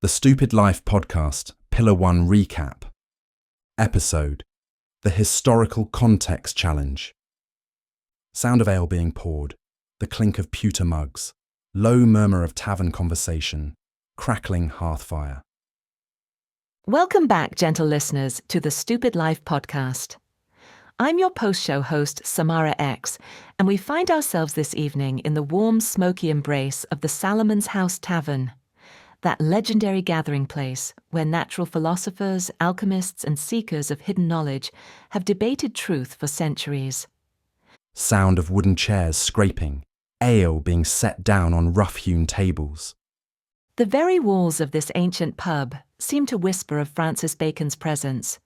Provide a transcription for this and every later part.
The Stupid Life Podcast, Pillar 1 Recap. Episode: The Historical Context Challenge. Sound of ale being poured, the clink of pewter mugs, low murmur of tavern conversation, crackling hearth fire. Welcome back, gentle listeners, to the Stupid Life Podcast. I'm your post-show host, Samara X, and we find ourselves this evening in the warm, smoky embrace of the Salomon's House Tavern, that legendary gathering place where natural philosophers, alchemists, and seekers of hidden knowledge have debated truth for centuries. Sound of wooden chairs scraping, ale being set down on rough-hewn tables. The very walls of this ancient pub seem to whisper of Francis Bacon's presence.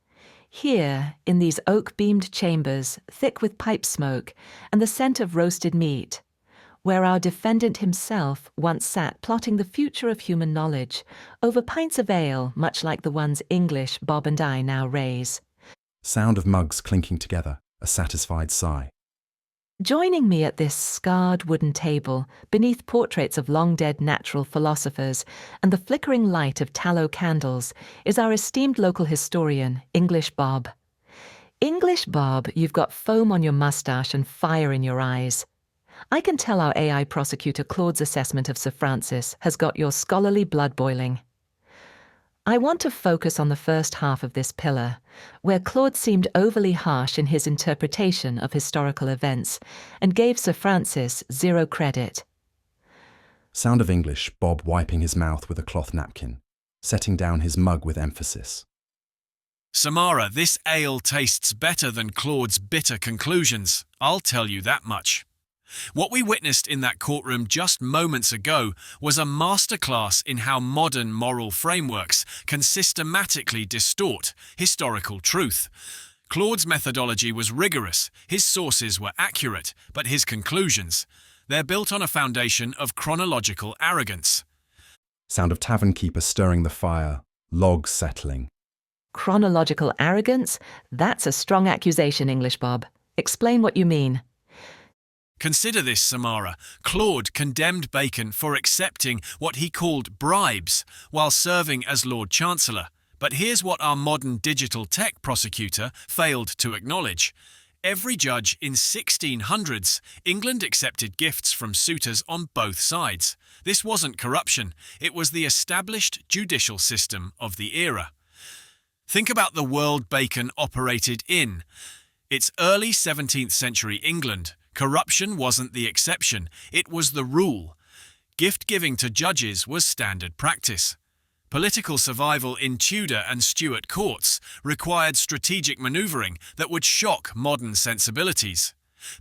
Here, in these oak-beamed chambers, thick with pipe smoke and the scent of roasted meat, where our defendant himself once sat plotting the future of human knowledge over pints of ale much like the ones English Bob and I now raise. Sound of mugs clinking together, a satisfied sigh. Joining me at this scarred wooden table, beneath portraits of long-dead natural philosophers and the flickering light of tallow candles, is our esteemed local historian, English Bob. English Bob, you've got foam on your mustache and fire in your eyes. I can tell our AI prosecutor Claude's assessment of Sir Francis has got your scholarly blood boiling. I want to focus on the first half of this pillar, where Claude seemed overly harsh in his interpretation of historical events and gave Sir Francis zero credit. Sound of English, Bob wiping his mouth with a cloth napkin, setting down his mug with emphasis. Samara, this ale tastes better than Claude's bitter conclusions, I'll tell you that much. What we witnessed in that courtroom just moments ago was a masterclass in how modern moral frameworks can systematically distort historical truth. Claude's methodology was rigorous, his sources were accurate, but his conclusions, they're built on a foundation of chronological arrogance. Sound of tavern keeper stirring the fire, logs settling. Chronological arrogance? That's a strong accusation, English Bob. Explain what you mean. Consider this, Samara. Claude condemned Bacon for accepting what he called bribes while serving as Lord Chancellor. But here's what our modern digital tech prosecutor failed to acknowledge. Every judge in 1600s, England accepted gifts from suitors on both sides. This wasn't corruption. It was the established judicial system of the era. Think about the world Bacon operated in. It's early 17th century England. Corruption wasn't the exception, it was the rule. Gift-giving to judges was standard practice. Political survival in Tudor and Stuart courts required strategic manoeuvring that would shock modern sensibilities.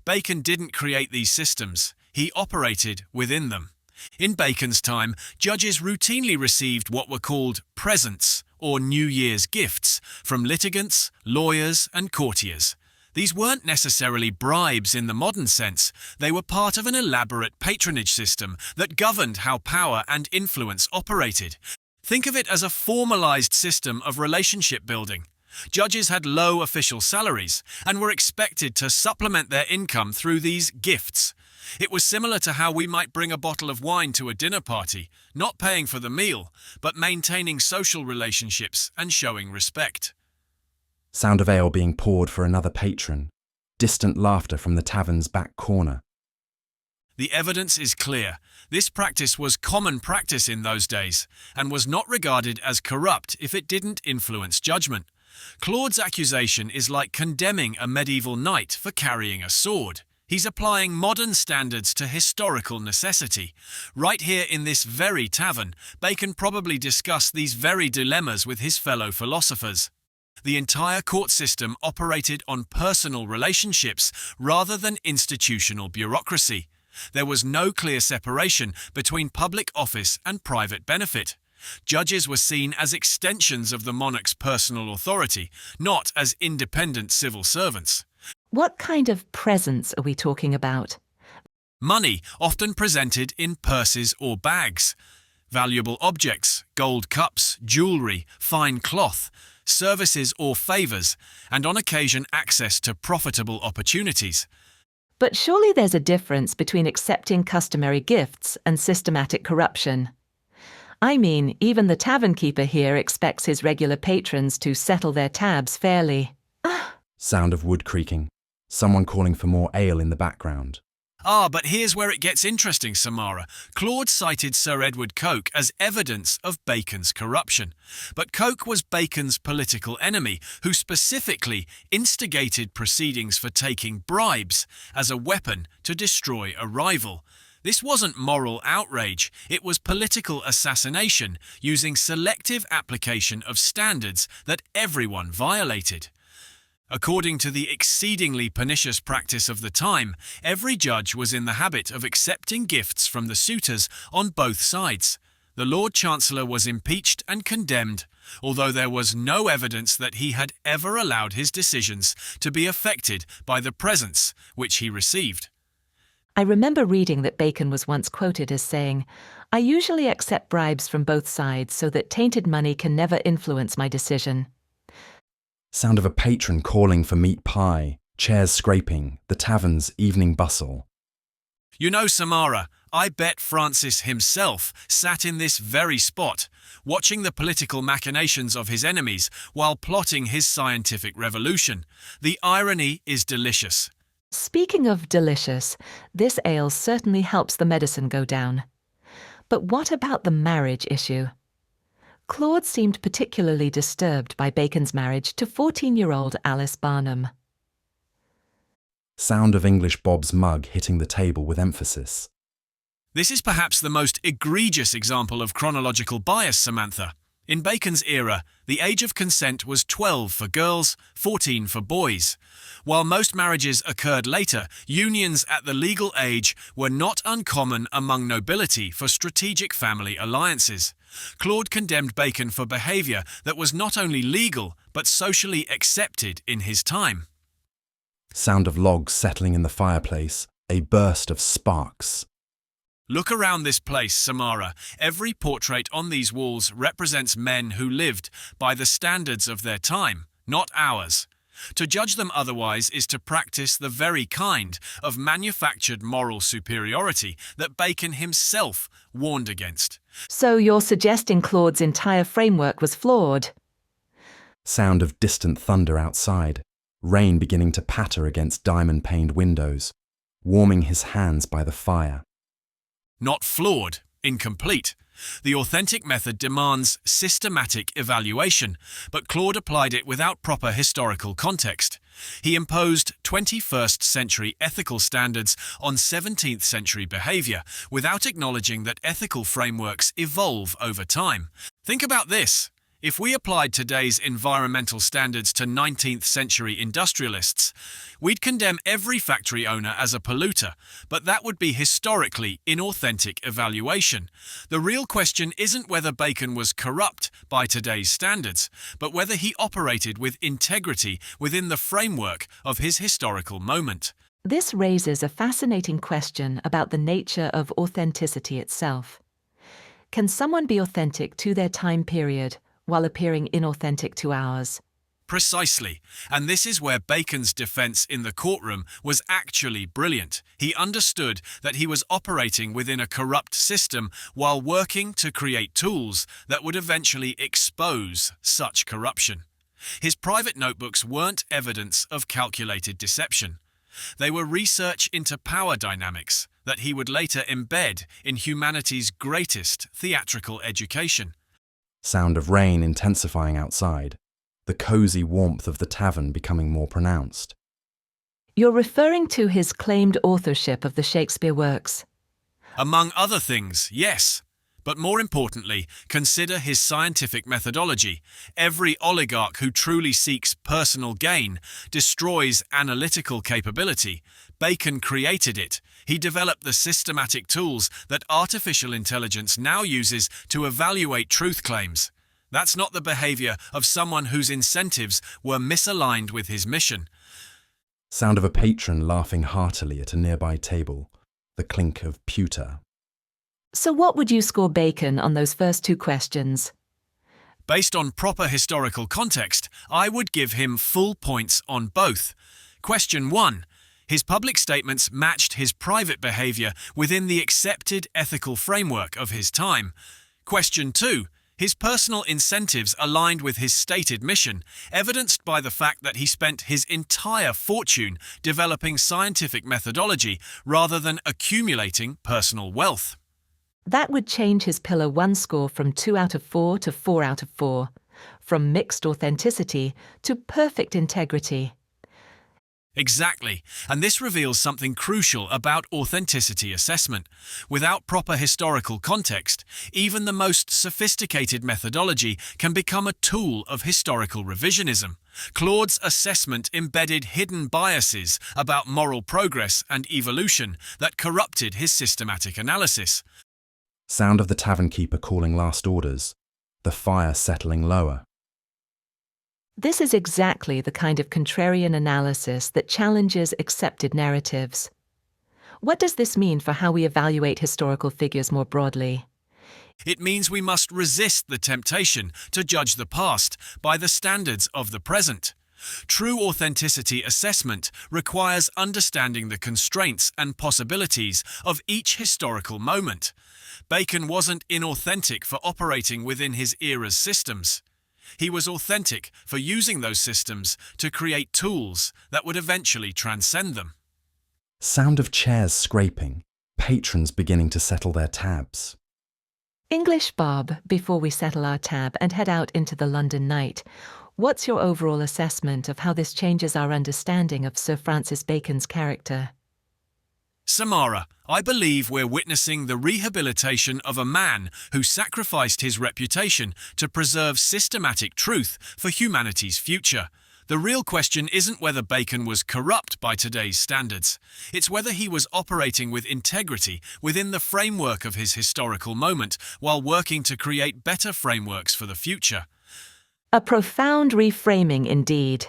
Bacon didn't create these systems, he operated within them. In Bacon's time, judges routinely received what were called presents, or New Year's gifts, from litigants, lawyers, and courtiers. These weren't necessarily bribes in the modern sense, they were part of an elaborate patronage system that governed how power and influence operated. Think of it as a formalized system of relationship building. Judges had low official salaries and were expected to supplement their income through these gifts. It was similar to how we might bring a bottle of wine to a dinner party, not paying for the meal, but maintaining social relationships and showing respect. Sound of ale being poured for another patron. Distant laughter from the tavern's back corner. The evidence is clear. This practice was common practice in those days and was not regarded as corrupt if it didn't influence judgment. Claude's accusation is like condemning a medieval knight for carrying a sword. He's applying modern standards to historical necessity. Right here in this very tavern, Bacon probably discussed these very dilemmas with his fellow philosophers. The entire court system operated on personal relationships rather than institutional bureaucracy. There was no clear separation between public office and private benefit. Judges were seen as extensions of the monarch's personal authority, not as independent civil servants. What kind of presents are we talking about? Money, often presented in purses or bags. Valuable objects, gold cups, jewellery, fine cloth, services or favours, and on occasion access to profitable opportunities. But surely there's a difference between accepting customary gifts and systematic corruption. I mean, even the tavern keeper here expects his regular patrons to settle their tabs fairly. Sound of wood creaking. Someone calling for more ale in the background. But here's where it gets interesting, Samara. Claude cited Sir Edward Coke as evidence of Bacon's corruption. But Coke was Bacon's political enemy, who specifically instigated proceedings for taking bribes as a weapon to destroy a rival. This wasn't moral outrage, it was political assassination using selective application of standards that everyone violated. According to the exceedingly pernicious practice of the time, every judge was in the habit of accepting gifts from the suitors on both sides. The Lord Chancellor was impeached and condemned, although there was no evidence that he had ever allowed his decisions to be affected by the presents which he received. I remember reading that Bacon was once quoted as saying, "I usually accept bribes from both sides so that tainted money can never influence my decision." Sound of a patron calling for meat pie, chairs scraping, the tavern's evening bustle. You know, Samara, I bet Francis himself sat in this very spot, watching the political machinations of his enemies while plotting his scientific revolution. The irony is delicious. Speaking of delicious, this ale certainly helps the medicine go down. But what about the marriage issue? Claude seemed particularly disturbed by Bacon's marriage to 14-year-old Alice Barnum. Sound of English Bob's mug hitting the table with emphasis. This is perhaps the most egregious example of chronological bias, Samantha. In Bacon's era, the age of consent was 12 for girls, 14 for boys. While most marriages occurred later, unions at the legal age were not uncommon among nobility for strategic family alliances. Claude condemned Bacon for behaviour that was not only legal but socially accepted in his time. Sound of logs settling in the fireplace, a burst of sparks. Look around this place, Samara. Every portrait on these walls represents men who lived by the standards of their time, not ours. To judge them otherwise is to practice the very kind of manufactured moral superiority that Bacon himself warned against. So you're suggesting Claude's entire framework was flawed? Sound of distant thunder outside, rain beginning to patter against diamond-paned windows, warming his hands by the fire. Not flawed, incomplete. The authentic method demands systematic evaluation, but Claude applied it without proper historical context. He imposed 21st century ethical standards on 17th century behaviour without acknowledging that ethical frameworks evolve over time. Think about this. If we applied today's environmental standards to 19th century industrialists, we'd condemn every factory owner as a polluter, but that would be historically inauthentic evaluation. The real question isn't whether Bacon was corrupt by today's standards, but whether he operated with integrity within the framework of his historical moment. This raises a fascinating question about the nature of authenticity itself. Can someone be authentic to their time period while appearing inauthentic to ours? Precisely, and this is where Bacon's defense in the courtroom was actually brilliant. He understood that he was operating within a corrupt system while working to create tools that would eventually expose such corruption. His private notebooks weren't evidence of calculated deception. They were research into power dynamics that he would later embed in humanity's greatest theatrical education. Sound of rain intensifying outside, the cosy warmth of the tavern becoming more pronounced. You're referring to his claimed authorship of the Shakespeare works. Among other things, yes. But more importantly, consider his scientific methodology. Every oligarch who truly seeks personal gain destroys analytical capability. Bacon created it. He developed the systematic tools that artificial intelligence now uses to evaluate truth claims. That's not the behavior of someone whose incentives were misaligned with his mission. Sound of a patron laughing heartily at a nearby table, the clink of pewter. So what would you score Bacon on those first two questions? Based on proper historical context, I would give him full points on both. Question 1. His public statements matched his private behaviour within the accepted ethical framework of his time. Question 2. His personal incentives aligned with his stated mission, evidenced by the fact that he spent his entire fortune developing scientific methodology rather than accumulating personal wealth. That would change his Pillar 1 score from 2 out of 4 to 4 out of 4, from mixed authenticity to perfect integrity. Exactly, and this reveals something crucial about authenticity assessment. Without proper historical context, even the most sophisticated methodology can become a tool of historical revisionism. Claude's assessment embedded hidden biases about moral progress and evolution that corrupted his systematic analysis. Sound of the tavern keeper calling last orders, the fire settling lower. This is exactly the kind of contrarian analysis that challenges accepted narratives. What does this mean for how we evaluate historical figures more broadly? It means we must resist the temptation to judge the past by the standards of the present. True authenticity assessment requires understanding the constraints and possibilities of each historical moment. Bacon wasn't inauthentic for operating within his era's systems. He was authentic for using those systems to create tools that would eventually transcend them. Sound of chairs scraping, patrons beginning to settle their tabs. English Bob, before we settle our tab and head out into the London night, what's your overall assessment of how this changes our understanding of Sir Francis Bacon's character? Samara, I believe we're witnessing the rehabilitation of a man who sacrificed his reputation to preserve systematic truth for humanity's future. The real question isn't whether Bacon was corrupt by today's standards. It's whether he was operating with integrity within the framework of his historical moment while working to create better frameworks for the future. A profound reframing indeed.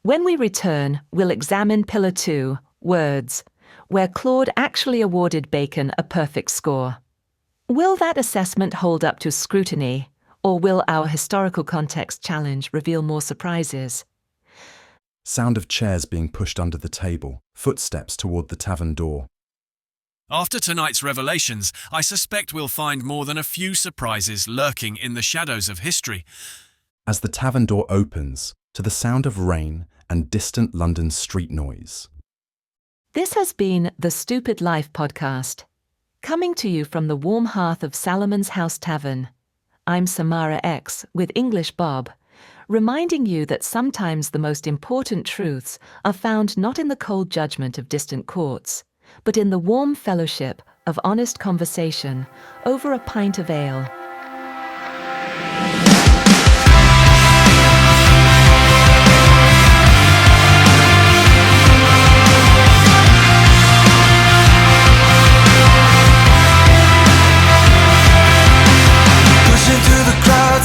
When we return, we'll examine Pillar 2, Words, where Claude actually awarded Bacon a perfect score. Will that assessment hold up to scrutiny, or will our historical context challenge reveal more surprises? Sound of chairs being pushed under the table, footsteps toward the tavern door. After tonight's revelations, I suspect we'll find more than a few surprises lurking in the shadows of history. As the tavern door opens, to the sound of rain and distant London street noise. This has been the Stupid Life podcast, coming to you from the warm hearth of Salomon's House Tavern. I'm Samara X with English Bob, reminding you that sometimes the most important truths are found not in the cold judgment of distant courts, but in the warm fellowship of honest conversation over a pint of ale.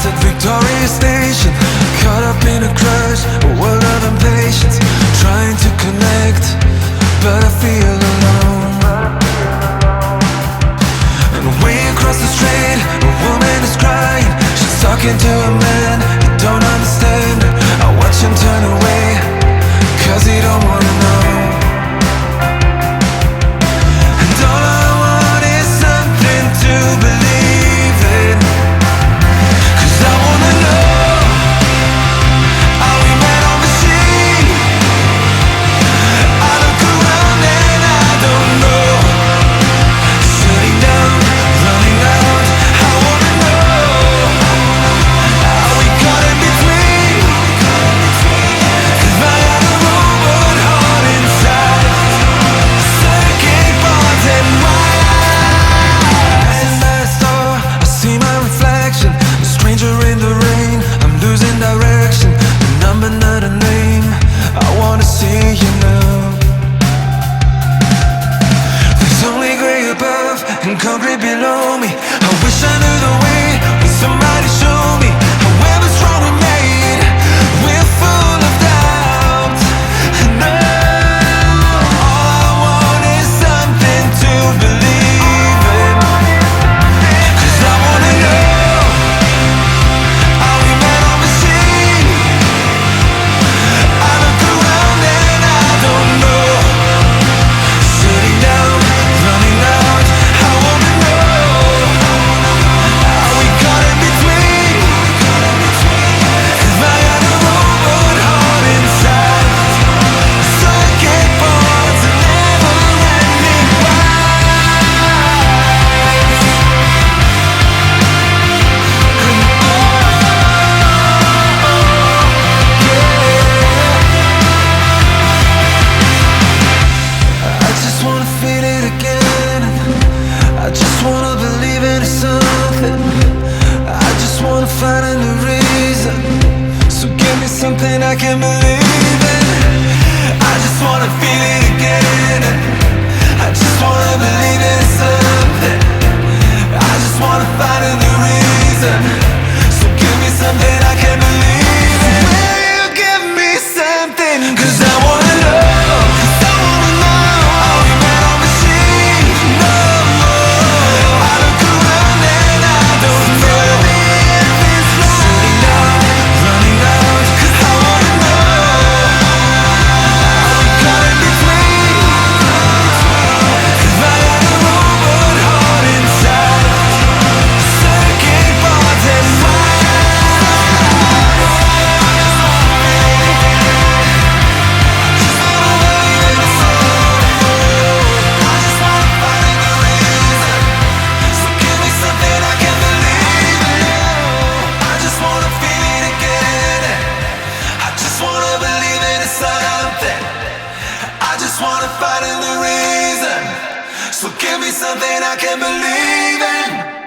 At Victoria Station, caught up in a crush, a world of impatience, trying to connect, but I feel alone. And way across the street, a woman is crying. She's talking to a man who don't understand her. I watch him turn away, cause he don't wanna know. And all I want is something to believe in. I wanna know how we met on the street. I look around and I don't know. Sitting down, running out. I wanna know So give me something I can believe in.